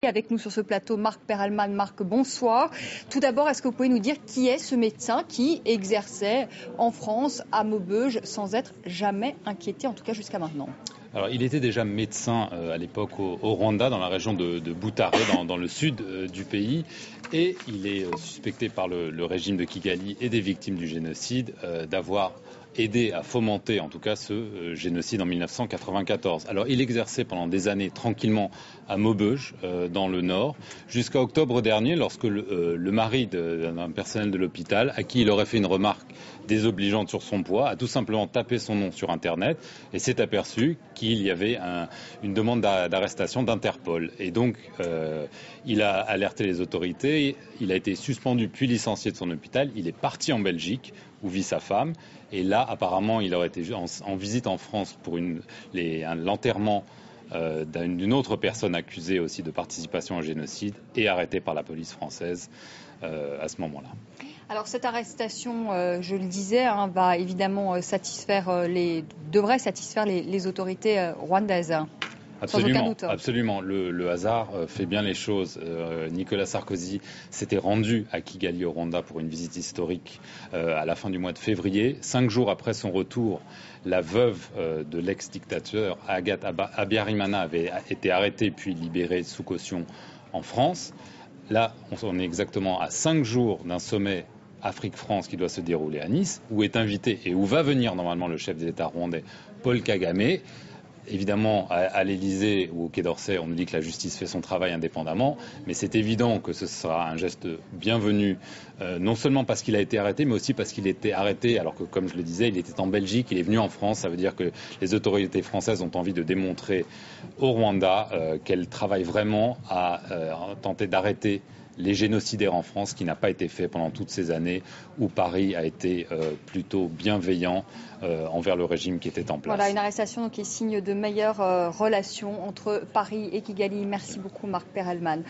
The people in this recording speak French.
Avec nous sur ce plateau, Marc Perelman. Marc, bonsoir. Tout d'abord, est-ce que vous pouvez nous dire qui est ce médecin qui exerçait en France, à Maubeuge, sans être jamais inquiété, en tout cas jusqu'à maintenant? Alors, il était déjà médecin à l'époque au Rwanda, dans la région de Butare, dans le sud du pays. Et il est suspecté par le régime de Kigali et des victimes du génocide d'avoir aidé à fomenter, en tout cas, ce génocide en 1994. Alors, il exerçait pendant des années tranquillement à Maubeuge, dans le nord, jusqu'à octobre dernier, lorsque le mari d'un personnel de l'hôpital, à qui il aurait fait une remarque désobligeante sur son poids, a tout simplement tapé son nom sur Internet et s'est aperçu qu'il y avait une demande d'arrestation d'Interpol. Et donc, il a alerté les autorités, il a été suspendu puis licencié de son hôpital, il est parti en Belgique où vit sa femme. Et là, apparemment, il aurait été en visite en France pour l'enterrement d'une autre personne accusée aussi de participation au génocide et arrêtée par la police française à ce moment-là. Alors cette arrestation, je le disais, va évidemment devrait satisfaire les autorités rwandaises. Absolument, Sans aucun doute. Absolument. Le hasard fait bien les choses. Nicolas Sarkozy s'était rendu à Kigali au Rwanda pour une visite historique à la fin du mois de février. 5 jours après son retour, la veuve de l'ex-dictateur Agathe Habyarimana avait été arrêtée puis libérée sous caution en France. Là, on est exactement à 5 jours d'un sommet Afrique-France qui doit se dérouler à Nice, où est invité et où va venir normalement le chef de l'État rwandais, Paul Kagame. Évidemment, à l'Élysée ou au Quai d'Orsay, on nous dit que la justice fait son travail indépendamment, mais c'est évident que ce sera un geste bienvenu, non seulement parce qu'il a été arrêté, mais aussi parce qu'il était arrêté, alors que, comme je le disais, il était en Belgique, il est venu en France. Ça veut dire que les autorités françaises ont envie de démontrer au Rwanda qu'elles travaillent vraiment à tenter d'arrêter les génocidaires en France, qui n'a pas été fait pendant toutes ces années où Paris a été plutôt bienveillant envers le régime qui était en place. Voilà, une arrestation qui est signe de meilleures relations entre Paris et Kigali. Merci beaucoup, Marc Perelman.